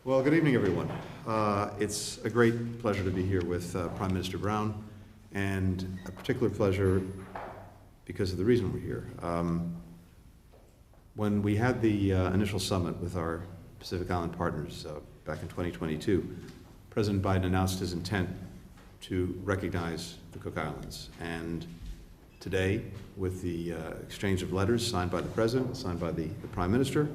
Well, good evening, everyone. It's a great pleasure to be here with Prime Minister Brown, and a particular pleasure because of the reason we're here. When we had the initial summit with our Pacific Island partners back in 2022, President Biden announced his intent to recognize the Cook Islands. And today, with the exchange of letters signed by the President, signed by the Prime Minister,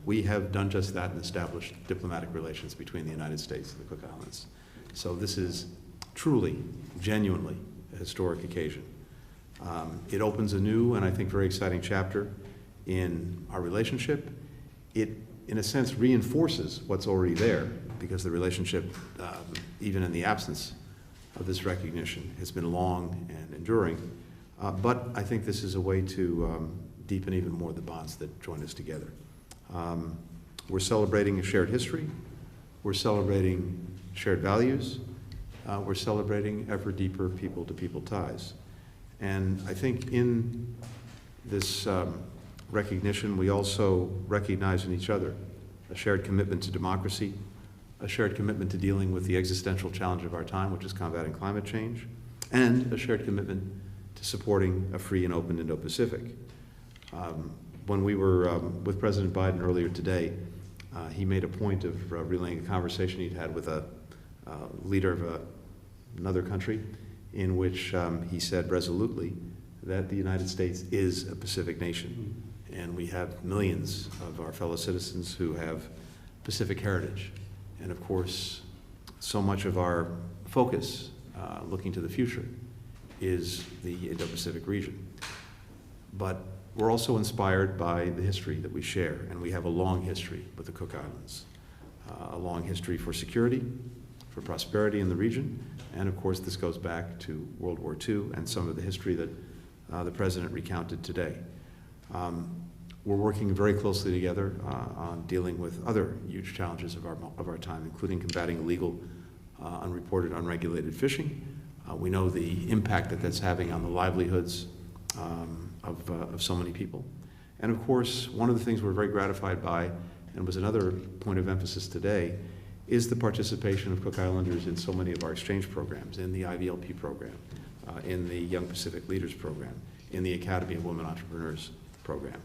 we have done just that and established diplomatic relations between the United States and the Cook Islands. So this is truly, genuinely a historic occasion. It opens a new and I think very exciting chapter in our relationship. It, in a sense, reinforces what's already there, because the relationship, even in the absence of this recognition, has been long and enduring. But I think this is a way to deepen even more the bonds that join us together. We're celebrating a shared history, we're celebrating shared values, we're celebrating ever deeper people-to-people ties. And I think in this recognition, we also recognize in each other a shared commitment to democracy, a shared commitment to dealing with the existential challenge of our time, which is combating climate change, and a shared commitment to supporting a free and open Indo-Pacific. When we were with President Biden earlier today, he made a point of relaying a conversation he'd had with a leader of another country, in which he said resolutely that the United States is a Pacific nation, and we have millions of our fellow citizens who have Pacific heritage. And of course, so much of our focus looking to the future is the Indo-Pacific region. But we're also inspired by the history that we share, and we have a long history with the Cook Islands, a long history for security, for prosperity in the region, and of course this goes back to World War II and some of the history that the President recounted today. We're working very closely together on dealing with other huge challenges of our time, including combating illegal, unreported, unregulated fishing. We know the impact that that's having on the livelihoods of so many people. And of course, one of the things we're very gratified by, and was another point of emphasis today, is the participation of Cook Islanders in so many of our exchange programs, in the IVLP program, in the Young Pacific Leaders program, in the Academy of Women Entrepreneurs program.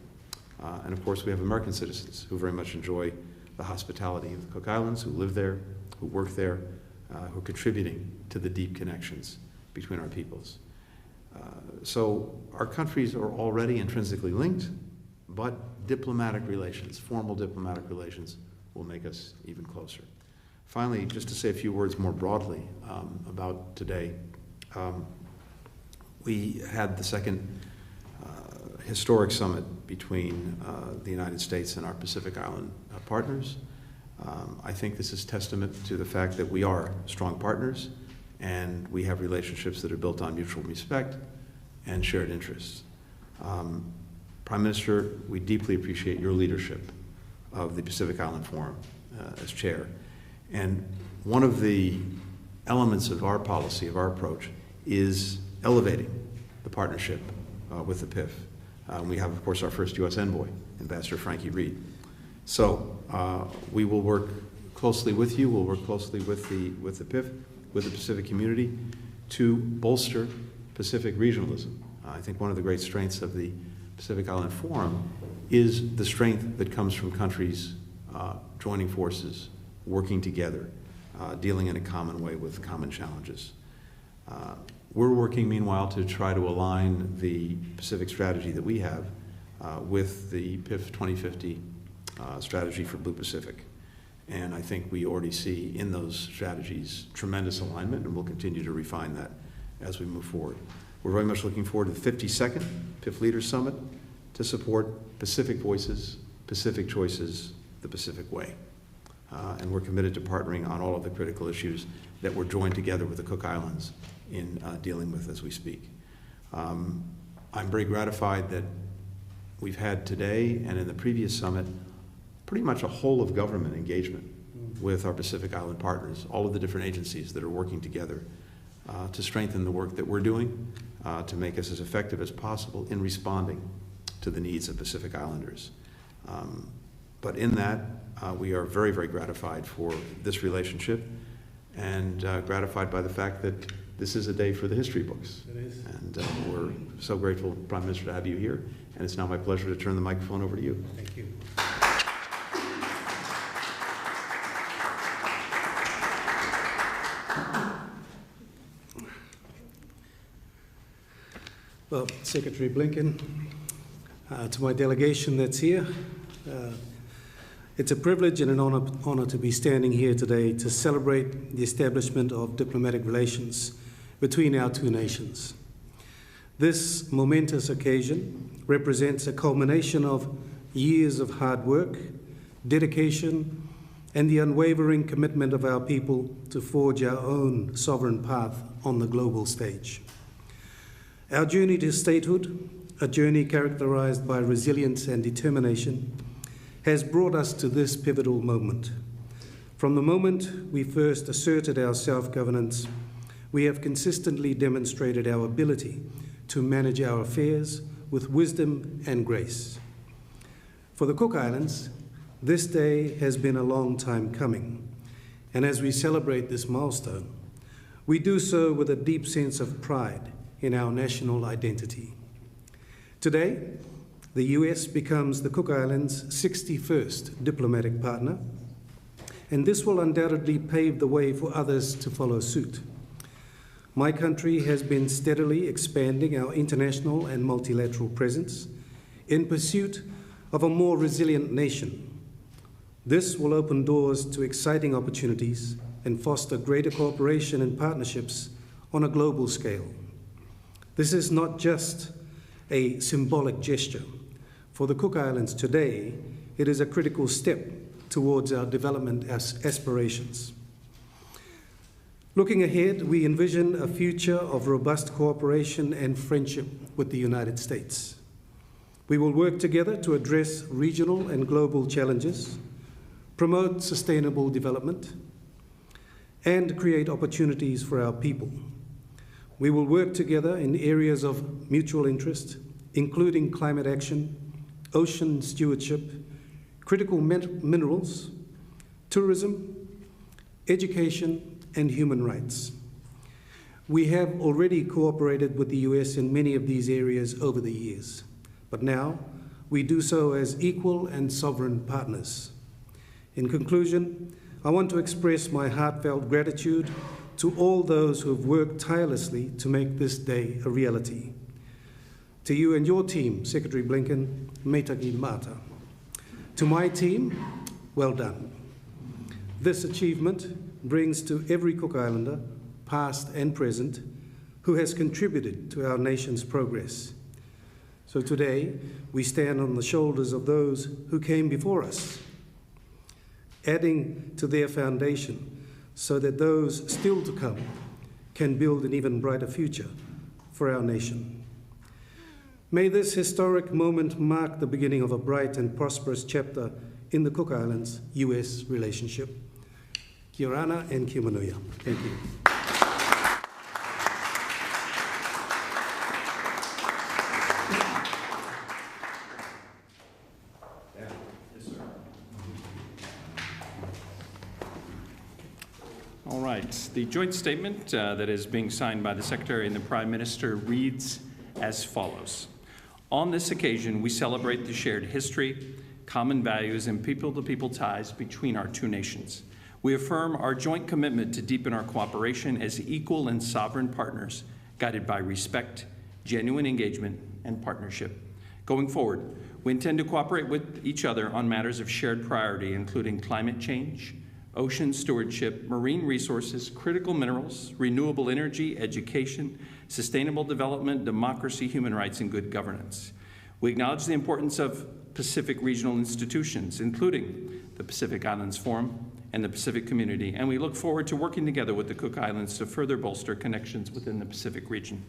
And of course, we have American citizens who very much enjoy the hospitality of the Cook Islands, who live there, who work there, who are contributing to the deep connections between our peoples. So our countries are already intrinsically linked, but diplomatic relations, formal diplomatic relations, will make us even closer. Finally, just to say a few words more broadly about today, we had the second historic summit between the United States and our Pacific Island partners. I think this is testament to the fact that we are strong partners, and we have relationships that are built on mutual respect and shared interests. Prime Minister, we deeply appreciate your leadership of the Pacific Island Forum as chair. And one of the elements of our policy, of our approach, is elevating the partnership with the PIF. We have, of course, our first U.S. envoy, Ambassador Frankie Reed. So we will work closely with you, we'll work closely with the PIF, with the Pacific community, to bolster Pacific regionalism. I think one of the great strengths of the Pacific Island Forum is the strength that comes from countries joining forces, working together, dealing in a common way with common challenges. We're working, meanwhile, to try to align the Pacific strategy that we have with the PIF 2050 strategy for Blue Pacific. And I think we already see in those strategies tremendous alignment, and we'll continue to refine that as we move forward. We're very much looking forward to the 52nd PIF Leaders Summit to support Pacific voices, Pacific choices, the Pacific way. And we're committed to partnering on all of the critical issues that we're joined together with the Cook Islands in dealing with as we speak. I'm very gratified that we've had today and in the previous summit pretty much a whole of government engagement with our Pacific Island partners, all of the different agencies that are working together to strengthen the work that we're doing, to make us as effective as possible in responding to the needs of Pacific Islanders. But in that, We are very, very gratified for this relationship and gratified by the fact that this is a day for the history books. It is. And we're so grateful, Prime Minister, to have you here. And it's now my pleasure to turn the microphone over to you. Thank you. Well, Secretary Blinken, to my delegation that's here, it's a privilege and an honor to be standing here today to celebrate the establishment of diplomatic relations between our two nations. This momentous occasion represents a culmination of years of hard work, dedication, and the unwavering commitment of our people to forge our own sovereign path on the global stage. Our journey to statehood, a journey characterized by resilience and determination, has brought us to this pivotal moment. From the moment we first asserted our self-governance, we have consistently demonstrated our ability to manage our affairs with wisdom and grace. For the Cook Islands, this day has been a long time coming, and as we celebrate this milestone, we do so with a deep sense of pride in our national identity. Today, the US becomes the Cook Islands' 61st diplomatic partner, and this will undoubtedly pave the way for others to follow suit. My country has been steadily expanding our international and multilateral presence in pursuit of a more resilient nation. This will open doors to exciting opportunities and foster greater cooperation and partnerships on a global scale. This is not just a symbolic gesture. For the Cook Islands today, it is a critical step towards our development aspirations. Looking ahead, we envision a future of robust cooperation and friendship with the United States. We will work together to address regional and global challenges, promote sustainable development, and create opportunities for our people. We will work together in areas of mutual interest, including climate action, ocean stewardship, critical minerals, tourism, education, and human rights. We have already cooperated with the US in many of these areas over the years, but now we do so as equal and sovereign partners. In conclusion, I want to express my heartfelt gratitude to all those who have worked tirelessly to make this day a reality. To you and your team, Secretary Blinken, Meitaki Mata. To my team, well done. This achievement brings to every Cook Islander, past and present, who has contributed to our nation's progress. So today, we stand on the shoulders of those who came before us, adding to their foundation so that those still to come can build an even brighter future for our nation. May this historic moment mark the beginning of a bright and prosperous chapter in the Cook Islands' US relationship. Kia ora and kia manuia. Thank you. All right. The joint statement that is being signed by the Secretary and the Prime Minister reads as follows. On this occasion, we celebrate the shared history, common values, and people-to-people ties between our two nations. We affirm our joint commitment to deepen our cooperation as equal and sovereign partners, guided by respect, genuine engagement, and partnership. Going forward, we intend to cooperate with each other on matters of shared priority, including climate change, ocean stewardship, marine resources, critical minerals, renewable energy, education, sustainable development, democracy, human rights, and good governance. We acknowledge the importance of Pacific regional institutions, including the Pacific Islands Forum and the Pacific Community, and we look forward to working together with the Cook Islands to further bolster connections within the Pacific region.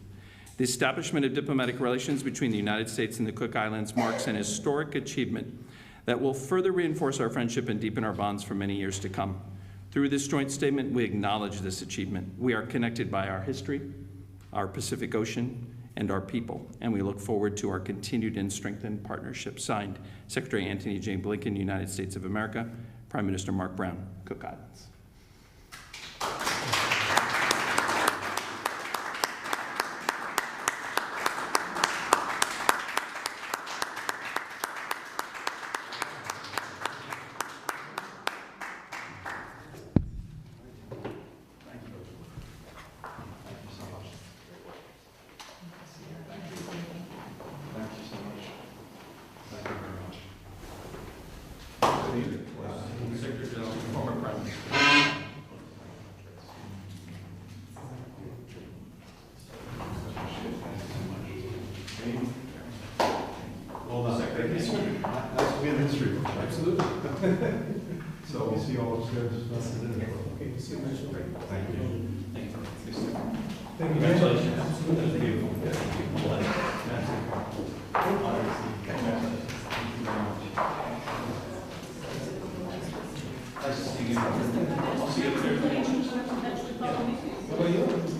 The establishment of diplomatic relations between the United States and the Cook Islands marks an historic achievement that will further reinforce our friendship and deepen our bonds for many years to come. Through this joint statement, we acknowledge this achievement. We are connected by our history, our Pacific Ocean, and our people, and we look forward to our continued and strengthened partnership. Signed, Secretary Antony J. Blinken, United States of America, Prime Minister Mark Brown, Cook Islands. Absolutely. So we'll see you all upstairs. Okay, see you next week. Thank you. Thank you. Congratulations. That's beautiful. Nice to see you. I'll see you upstairs. How about you?